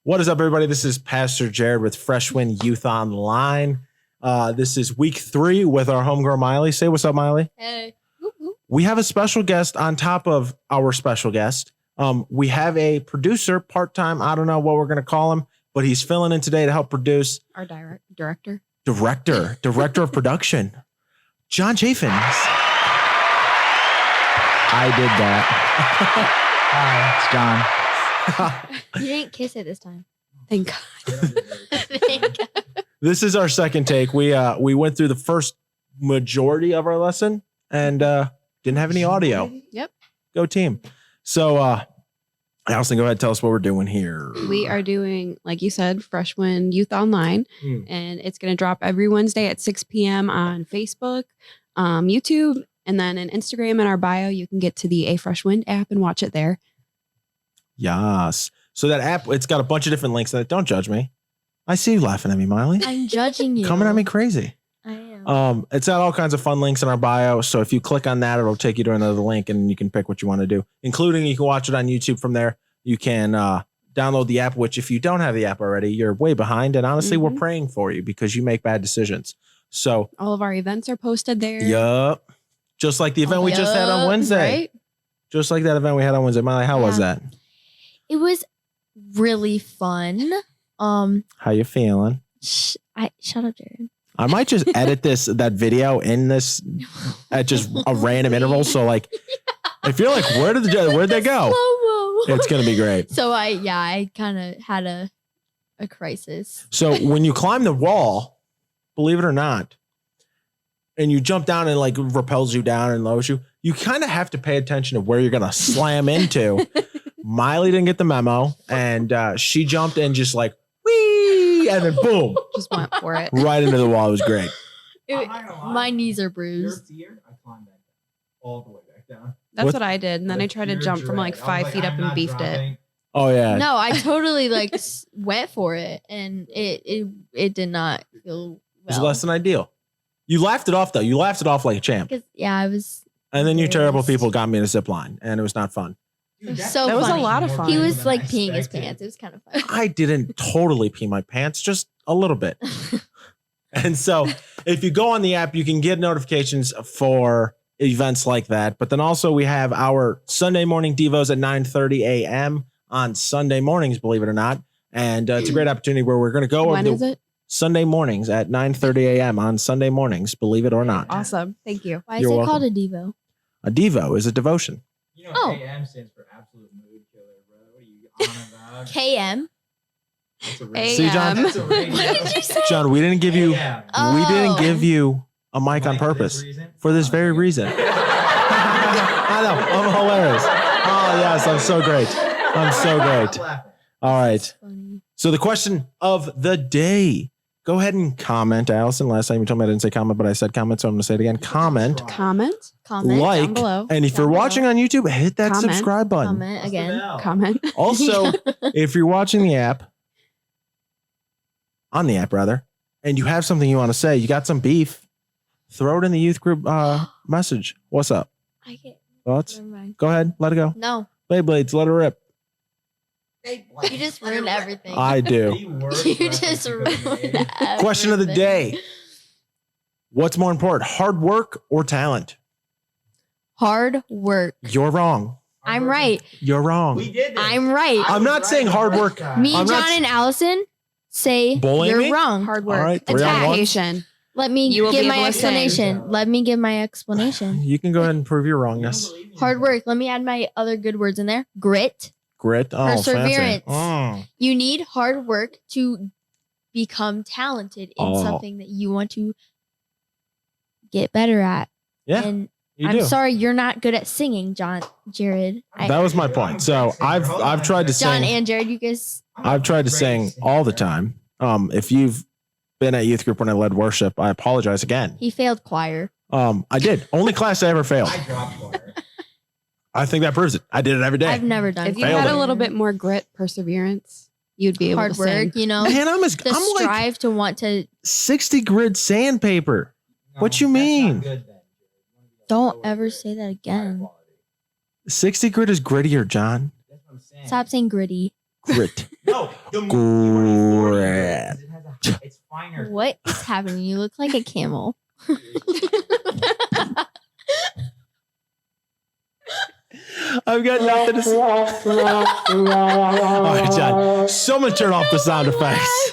What is up, everybody? This is Pastor Jared with Fresh Wind Youth Online. This is week 3 with our homegirl Miley. Say what's up, Miley. Hey. We have a special guest on top of our special guest. We have a producer part-time. I don't know what we're going to call him, but he's filling in today to help produce. Our director. Director of production, John Chaffins. I did that. Hi, it's John. You didn't kiss it this time. Thank God. Thank God. This is our second take. We went through the first majority of our lesson and didn't have any audio. Yep. Go team. So Allison, go ahead and tell us what we're doing here. We are doing, like you said, Fresh Wind Youth Online, and it's going to drop every Wednesday at 6 p.m. on Facebook, YouTube, and then in Instagram. In our bio, you can get to the A Fresh Wind app and watch it there. Yes. So that app, it's got a bunch of different links in it. Don't judge me. I see you laughing at me, Miley. I'm judging you. Coming at me crazy. I am. It's got all kinds of fun links in our bio. So if you click on that, it'll take you to another link and you can pick what you want to do, including you can watch it on YouTube from there. You can download the app, which if you don't have the app already, you're way behind. And honestly, we're praying for you because you make bad decisions. So all of our events are posted there. Yup. Just like the event we just had on Wednesday. Right? Just like that event we had on Wednesday. Miley, how was that? It was really fun. How you feeling? Shut up, Jared. I might just edit that video in this at just a random interval. So like, if you're like, where'd they go? Slow-mo. It's gonna be great. So I kind of had a crisis. So when you climb the wall, believe it or not, and you jump down and like repels you down and lowers you, you kind of have to pay attention to where you're gonna slam into. Miley didn't get the memo, and she jumped in just like whee, and then boom, Just went for it. right into the wall. It was great. My knees are bruised. First year, I climbed back down, all the way back down. That's what I did. And then I tried to jump from like 5 feet up and beefed it. Oh yeah. No, I totally like went for it, and it did not feel It was well. less than ideal. You laughed it off though. You laughed it off like a champ. I was. And then you terrible embarrassed. people got me in a zip line, and it was not fun. It was so That was a funny. lot of fun. He was like peeing his pants. It was kind of fun. I didn't totally pee my pants, just a little bit. And so if you go on the app, you can get notifications for events like that. But then also we have our Sunday morning Devos at 9:30 a.m. on Sunday mornings, believe it or not. And it's a great opportunity where we're going to go When over is it? Sunday mornings at 9:30 a.m. on Sunday mornings, believe it or not. Awesome. Thank you. Why is You're it welcome. called a Devo? A Devo is a devotion. You know, Oh. AM stands for absolute mood killer, bro. What are you on about? KM. That's a AM. See, John? That's a radio. What did you say? John, we didn't give you AM. we didn't Oh. give you a mic on Like, for purpose this reason? for this very reason. I know, I'm hilarious. Oh yes, I'm so great. I'm so great. All right. Funny. So the question of the day. Go ahead and comment, Allison. Last time you told me I didn't say comment, but I said comment, so I'm going to say it again. Comment, Comment. Comment. like, down below. and if Down you're below. watching on YouTube, hit that Comment. subscribe button. Comment again. Comment. Also, if you're watching the app, on the app rather, and you have something you want to say, you got some beef, throw it in the youth group message. What's up? I get. Thoughts? Never mind. Go ahead, let it go. No, Beyblades, let it rip. you just ruined everything. I do. You just ruined everything. Question of the day. What's more important, hard work or talent? Hard work. You're wrong. I'm right. You're wrong. We did this. I'm right. I'm not saying hard work. Me, I'm not John, and Allison say Bullying you're me? wrong. Hard All work. right, 3 on 1. Dedication. Let me You will give be my able to sing. explanation. Let me give my explanation. You can go ahead and prove your wrongness. Hard work. Let me add my other good words in there. Grit. Grit. Oh, Perseverance. fancy. You need hard work to become talented in Oh. something that you want to get better at. Yeah, And you I'm do. sorry you're not good at singing, Jared. That was my point. So I've tried to John sing. and Jared, you guys. I've tried to sing all the time. If you've been at youth group when I led worship, I apologize again. He failed choir. I did. Only class I ever failed. I dropped choir. I think that proves it. I did it every day. I've never done. If you Failed had it. a little bit more grit, perseverance, you'd be able hard to work, sing. you know, Man, I'm the like strive to want to. 60 grid sandpaper. No, What you that's not mean? good then. Don't ever say that again. 60 grit is grittier, John. That's what I'm saying. Stop saying gritty. Grit. No, Great. It's finer. What is happening? You look like a camel. I've got nothing to say. All right, John. Someone turn off the sound effects.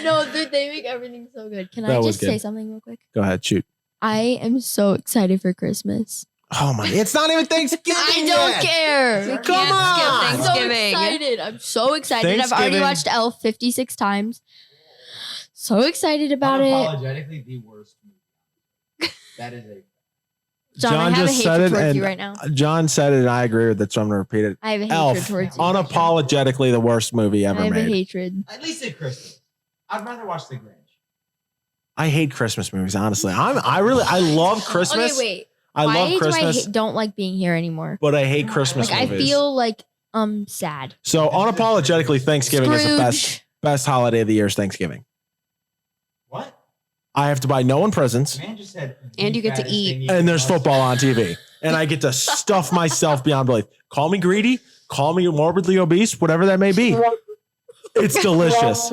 No, dude, they make everything so good. Can That I was just good. say something real quick? Go ahead, shoot. I am so excited for Christmas. Oh my! It's not even Thanksgiving. I don't yet. care. Come on. I'm so Thanksgiving. excited. I'm so excited. I've already Thanksgiving. watched Elf 56 times. So excited about it. Unapologetically the worst movie. That is a. John, I have a just said hatred it, towards and you right now. John said it, and I agree with it, so I'm gonna repeat it. I have a hatred Elf, towards you. unapologetically the worst movie I ever have a made. hatred. At least at Christmas. I'd rather watch The Grinch. I hate Christmas movies, honestly. I love Christmas. Okay, wait. I Why love do Christmas, I don't like being here anymore? but I hate Christmas Like movies. I feel like sad. So unapologetically, Thanksgiving is the Scrooge. best holiday of the year is Thanksgiving. What? I have to buy no one presents, Man just said. And you get to fattest eat. thing you and can there's watch. football on TV, and I get to stuff myself beyond belief. Call me greedy, call me morbidly obese, whatever that may be. It's delicious.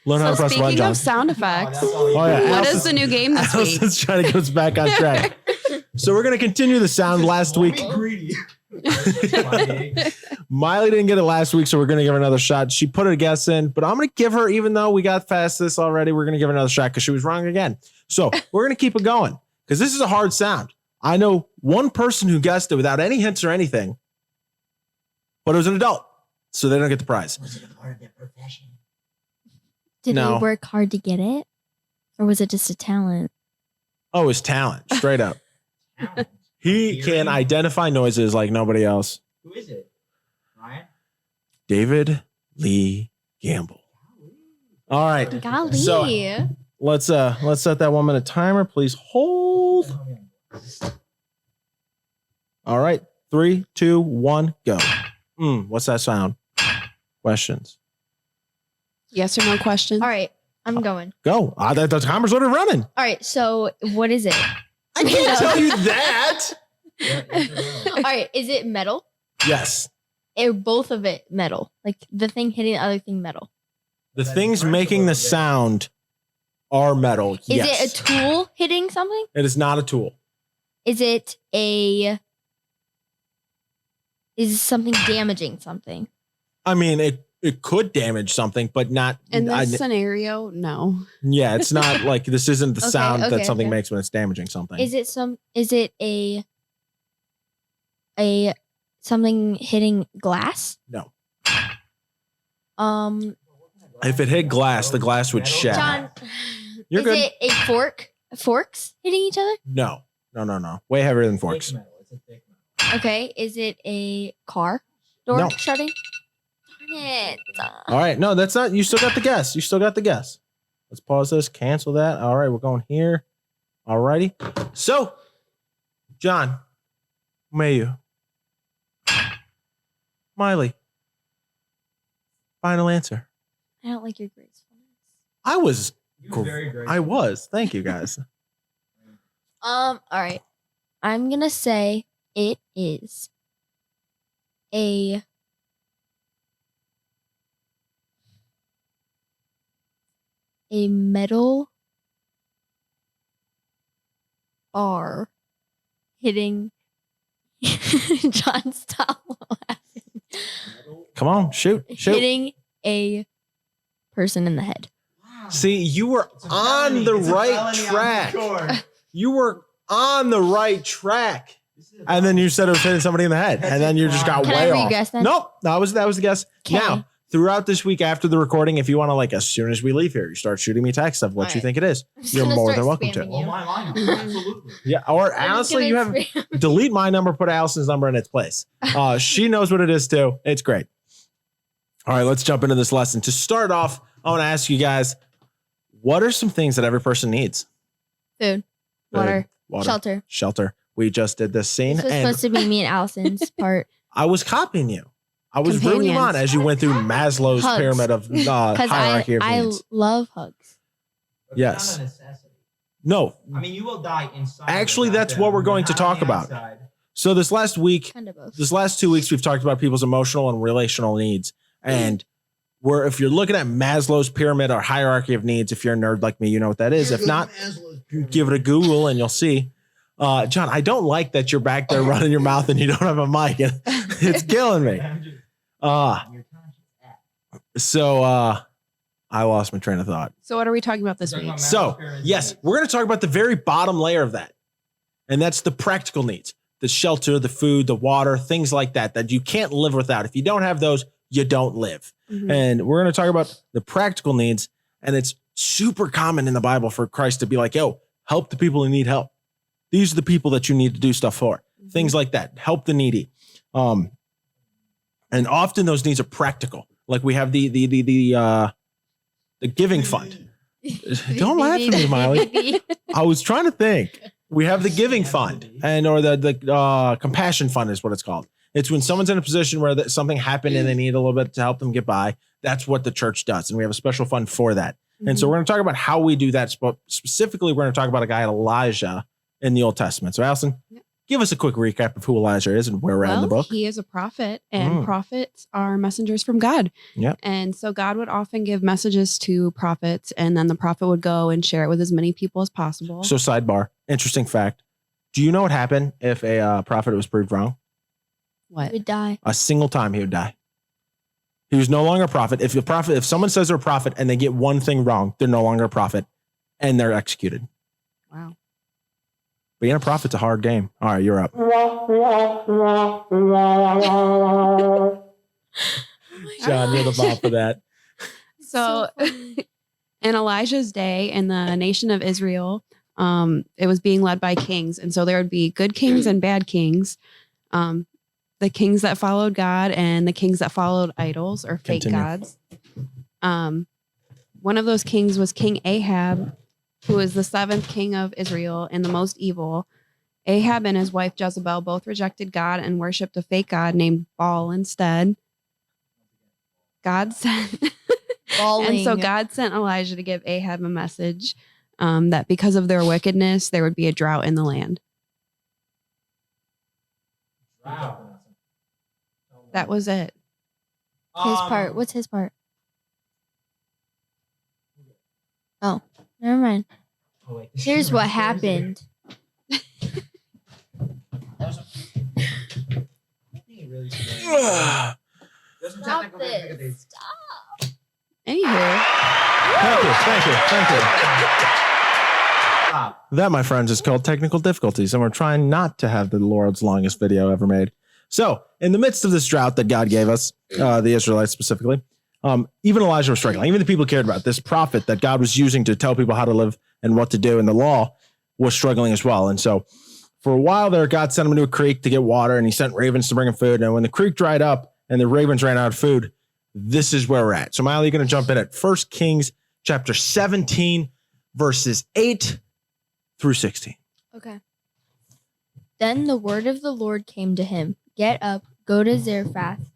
Learn how to So press one, speaking John. of sound effects, Oh, Oh, yeah. what Allison's- is the new game this week? Allison's trying to get us back on track. So we're going to continue the sound last Call week. me greedy. Miley didn't get it last week, so we're going to give her another shot. She put a guess in, but I'm going to give her, even though we got past this already, we're going to give her another shot because she was wrong again. So we're going to keep it going because this is a hard sound. I know one person who guessed it without any hints or anything, but it was an adult, so they don't get the prize. Was it a part of their profession? Did No. they work hard to get it? Or was it just a talent? Oh, it's talent, straight up. Talent. He can identify noises like nobody else. Who is it? Ryan? David Lee Gamble. All right. Golly. So- Let's set that 1 minute timer. Please hold. All right. 3, 2, 1, go. What's that sound? Questions. Yes or no question? All right, I'm going. Go. The timer's already running. All right, so what is it? I can't tell you that. All right, is it metal? Yes. Both of it metal. Like the thing hitting the other thing metal. The things making the sound are metal. Is Yes. it a tool hitting something? It is not a tool. Is something damaging something? I mean, it could damage something, but not. In this scenario, no. Yeah, it's not like this isn't the Okay, sound that okay, something okay. makes when it's damaging something. Is it a something hitting glass? No. If it hit glass, the glass would shatter. John, You're is good. it a forks hitting each other? No. Way heavier than forks. Thick metal. It's a thick metal. Okay, is it a car door No. shutting? Darn it. All right. No, that's not. You still got the guess. Let's pause this. Cancel that. All right. We're going here. All righty. So, John, may you? Miley. Final answer. I don't like your gracefulness. I was. You were very great. I was. Thank you, guys. All right. I'm gonna say it is a metal bar hitting John, stop laughing. Come on. Shoot. Hitting a person in the head. Wow. See, you were It's a on felony. the It's a right felony on track. record. You were on the right track. This is a And then you said it was hitting somebody in the head. And then you just got Can I way off. re-guess then? Nope. That was the guess. Okay. Now, throughout this week after the recording, if you want to, like, as soon as we leave here, you start shooting me text of what you Alright. think it is. I'm just You're gonna more start than welcome spamming to. Well, you. my lineup. Absolutely. Yeah. Or I'm just honestly, you gonna have spam- delete my number, put Allison's number in its place. She knows what it is too. It's great. All right, let's jump into this lesson. To start off, I want to ask you guys, what are some things that every person needs? Food, Food, water, Shelter. We just did this scene, This was and supposed to be me and Allison's part. I was copying you. I was rooting you on Companions. as you went through Maslow's Hugs. pyramid of Because hierarchy of I needs. love hugs. But Yes. It's not a necessity. No. I mean, you will die inside. Actually, without that's them, what we're but going to not on talk the about. outside. So this last week, Kind of both. this last 2 weeks, we've talked about people's emotional and relational needs. And where if you're looking at Maslow's pyramid or hierarchy of needs, if you're a nerd like me, you know what that is. If not, give it a Google and you'll see. John, I don't like that you're back there running your mouth and you don't have a mic. It's killing me. I lost my train of thought. So what are we talking about this week? So yes, we're going to talk about the very bottom layer of that. And that's the practical needs, the shelter, the food, the water, things like that, that you can't live without. If you don't have those, you don't live. Mm-hmm. And we're going to talk about the practical needs. And it's super common in the Bible for Christ to be like, yo, help the people who need help. These are the people that you need to do stuff for. Mm-hmm. Things like that. Help the needy. And often those needs are practical. Like we have the giving fund. Don't laugh at me, Miley. I was trying to think. We have the giving fund or the compassion fund is what it's called. It's when someone's in a position where something happened and they need a little bit to help them get by. That's what the church does. And we have a special fund for that. Mm-hmm. And so we're going to talk about how we do that. But specifically, we're going to talk about a guy, Elijah, in the Old Testament. So Allison, give us a quick recap of who Elijah is and where we're at in the book. He is a prophet, and prophets are messengers from God. Yeah. And so God would often give messages to prophets, and then the prophet would go and share it with as many people as possible. So sidebar, interesting fact. Do you know what happened if a prophet was proved wrong? What? He would die. A single time he would die. He was no longer a prophet. If someone says they're a prophet and they get one thing wrong, they're no longer a prophet and they're executed. Wow. Being a prophet's a hard game. All right, you're up. John, you're the bomb for that. So in Elijah's day in the nation of Israel, it was being led by kings. And so there would be good kings and bad kings. The kings that followed God and the kings that followed idols or fake gods. One of those kings was King Ahab, who is the 7th king of Israel and the most evil. Ahab and his wife Jezebel both rejected God and worshipped a fake god named Baal instead. God sent, and so God sent Elijah to give Ahab a message that because of their wickedness, there would be a drought in the land. Wow. That was it. His part. What's his part? Oh, never mind. Here's what happened. Stop this. Anywho. Thank you. That, my friends, is called technical difficulties, and we're trying not to have the world's longest video ever made. So, in the midst of this drought that God gave us, the Israelites specifically, even Elijah was struggling. Even the people cared about this prophet that God was using to tell people how to live and what to do in the law was struggling as well. And so, for a while there, God sent him into a creek to get water, and he sent ravens to bring him food. And when the creek dried up and the ravens ran out of food, this is where we're at. So, Miley, you're going to jump in at 1 Kings chapter 17, verses 8 through 16. Okay. Then the word of the Lord came to him. Get up, go to Zarephath.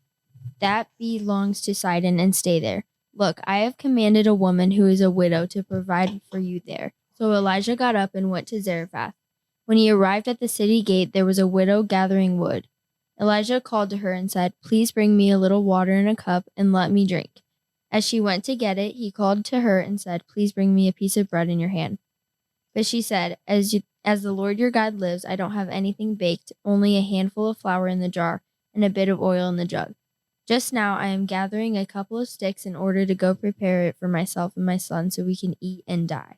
That belongs to Sidon, and stay there. Look, I have commanded a woman who is a widow to provide for you there. So Elijah got up and went to Zarephath. When he arrived at the city gate, there was a widow gathering wood. Elijah called to her and said, Please bring me a little water in a cup and let me drink. As she went to get it, he called to her and said, Please bring me a piece of bread in your hand. But she said, As the Lord your God lives, I don't have anything baked, only a handful of flour in the jar and a bit of oil in the jug. Just now I am gathering a couple of sticks in order to go prepare it for myself and my son so we can eat and die.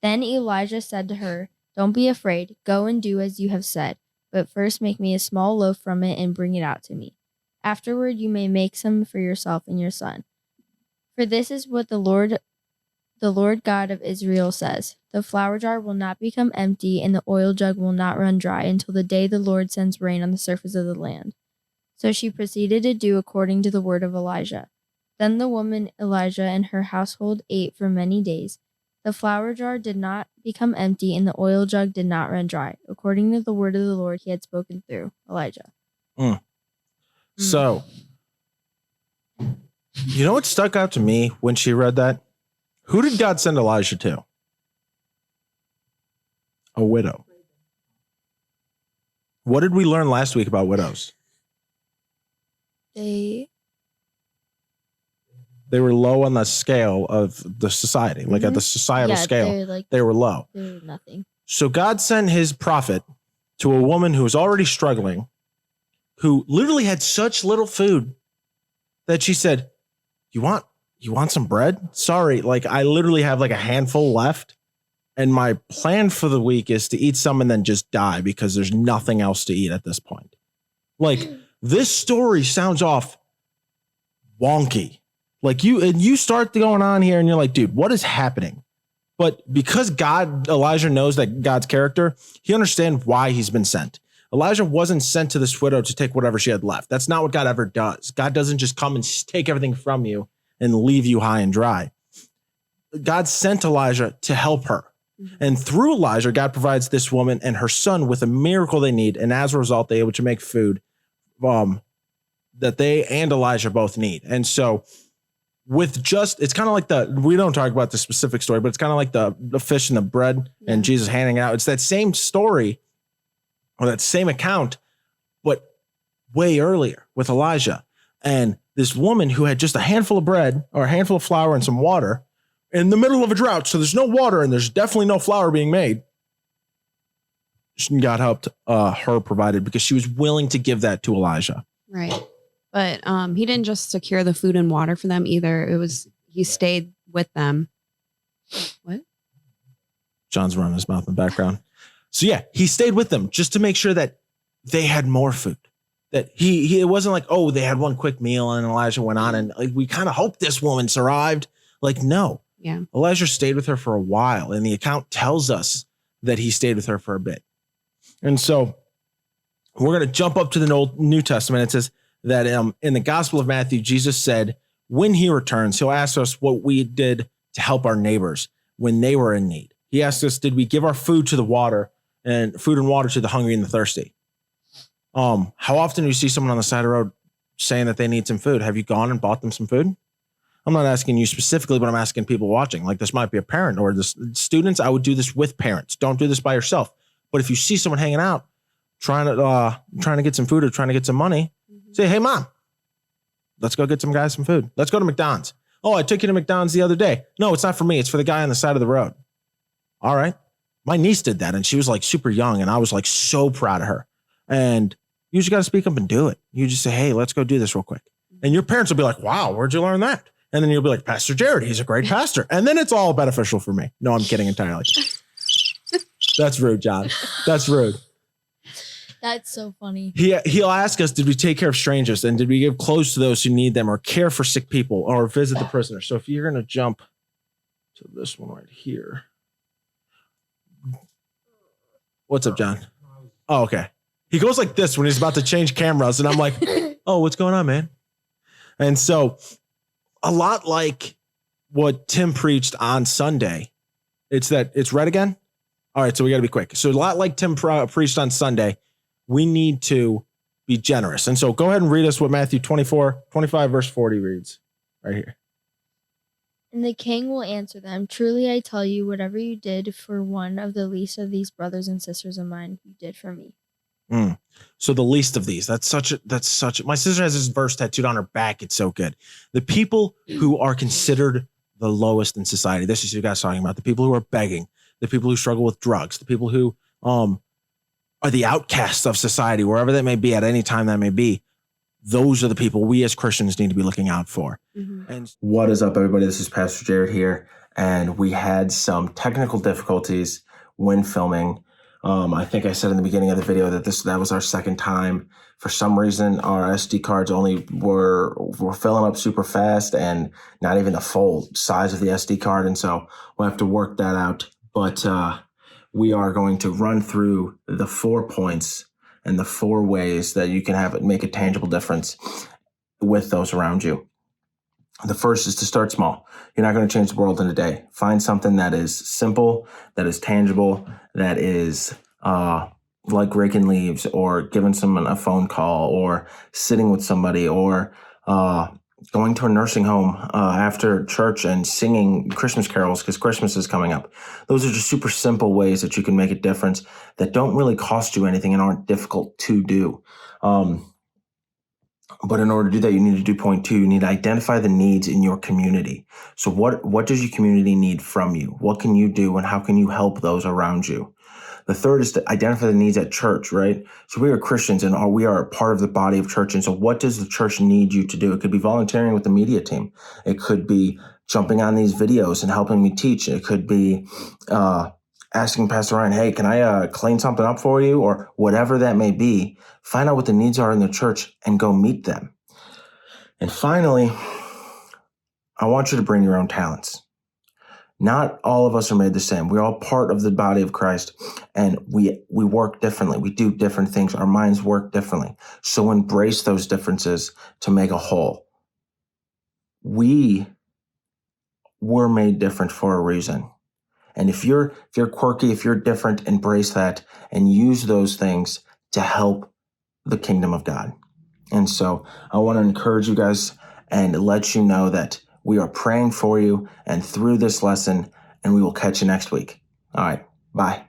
Then Elijah said to her, Don't be afraid. Go and do as you have said. But first make me a small loaf from it and bring it out to me. Afterward you may make some for yourself and your son. For this is what the Lord God of Israel says, The flour jar will not become empty and the oil jug will not run dry until the day the Lord sends rain on the surface of the land. So she proceeded to do according to the word of Elijah. Then the woman Elijah and her household ate for many days. The flour jar did not become empty and the oil jug did not run dry, according to the word of the Lord he had spoken through Elijah. So, you know what stuck out to me when she read that? Who did God send Elijah to? A widow. What did we learn last week about widows? They They were low on the scale of the society, like at the societal scale. They were low. They were nothing. So God sent his prophet to a woman who was already struggling, who literally had such little food that she said, you want some bread? Sorry, like I literally have like a handful left. And my plan for the week is to eat some and then just die because there's nothing else to eat at this point. Like this story sounds off wonky. Like you start going on here and you're like, dude, what is happening? But because Elijah knows that God's character, he understands why he's been sent. Elijah wasn't sent to this widow to take whatever she had left. That's not what God ever does. God doesn't just come and take everything from you and leave you high and dry. God sent Elijah to help her. And through Elijah, God provides this woman and her son with a miracle they need. And as a result, they're able to make food that they and Elijah both need. And so it's kind of like we don't talk about the specific story, but it's kind of like the fish and the bread and Jesus handing it out. It's that same story or that same account, but way earlier with Elijah. And this woman who had just a handful of bread or a handful of flour and some water in the middle of a drought. So there's no water and there's definitely no flour being made. God helped her provide it because she was willing to give that to Elijah. Right. But he didn't just secure the food and water for them either. He stayed with them. What? John's running his mouth in the background. So yeah, he stayed with them just to make sure that they had more food. That it wasn't like, oh, they had one quick meal and Elijah went on and like, we kind of hoped this woman survived. Like, no. Yeah. Elijah stayed with her for a while, and the account tells us that he stayed with her for a bit. And so we're going to jump up to the New Testament. It says that in the Gospel of Matthew, Jesus said, when he returns, he'll ask us what we did to help our neighbors when they were in need. He asked us, did we give our food and water to the hungry and the thirsty? How often do you see someone on the side of the road saying that they need some food? Have you gone and bought them some food? I'm not asking you specifically, but I'm asking people watching. Like this might be a parent or this students. I would do this with parents. Don't do this by yourself. But if you see someone hanging out, trying to get some food or trying to get some money, say, hey, mom, let's go get some guys some food. Let's go to McDonald's. Oh, I took you to McDonald's the other day. No, it's not for me. It's for the guy on the side of the road. All right. My niece did that and she was like super young and I was like so proud of her. And you just got to speak up and do it. You just say, hey, let's go do this real quick. And your parents will be like, wow, where'd you learn that? And then you'll be like, Pastor Jared, he's a great pastor. And then it's all beneficial for me. No, I'm kidding entirely. That's rude, John. That's rude. That's so funny. He'll ask us, did we take care of strangers? And did we give clothes to those who need them or care for sick people or visit the prisoners? So if you're going to jump to this one right here. What's up, John? Oh, okay. He goes like this when he's about to change cameras. And I'm like, oh, what's going on, man? And so a lot like what Tim preached on Sunday, it's red again. All right. So we got to be quick. So a lot like Tim preached on Sunday, we need to be generous. And so go ahead and read us what Matthew 25 verse 40 reads right here. And the king will answer them, truly I tell you, whatever you did for one of the least of these brothers and sisters of mine, you did for me. So the least of these, that's such my sister has this verse tattooed on her back. It's so good. The people who are considered the lowest in society. This is what you guys talking about. The people who are begging, the people who struggle with drugs, the people who are the outcasts of society, wherever that may be at any time that may be. Those are the people we as Christians need to be looking out for. Mm-hmm. And what is up, everybody? This is Pastor Jared here. And we had some technical difficulties when filming. I think I said in the beginning of the video that that was our second time. For some reason, our SD cards only were filling up super fast and not even the full size of the SD card. And so we'll have to work that out. But we are going to run through the 4 points and the 4 ways that you can make a tangible difference with those around you. The first is to start small. You're not going to change the world in a day. Find something that is simple, that is tangible, that is like raking leaves or giving someone a phone call or sitting with somebody or going to a nursing home after church and singing Christmas carols because Christmas is coming up. Those are just super simple ways that you can make a difference that don't really cost you anything and aren't difficult to do. But in order to do that, you need to do point 2. You need to identify the needs in your community. So what does your community need from you? What can you do, and how can you help those around you? The third is to identify the needs at church, right? So we are Christians and we are a part of the body of church. And so what does the church need you to do? It could be volunteering with the media team. It could be jumping on these videos and helping me teach. It could be asking Pastor Ryan, hey, can I clean something up for you? Or whatever that may be. Find out what the needs are in the church and go meet them. And finally, I want you to bring your own talents. Not all of us are made the same. We're all part of the body of Christ, and we work differently. We do different things. Our minds work differently. So embrace those differences to make a whole. We were made different for a reason. And if you're quirky, if you're different, embrace that and use those things to help the kingdom of God. And so I want to encourage you guys and let you know that we are praying for you and through this lesson, and we will catch you next week. All right. Bye.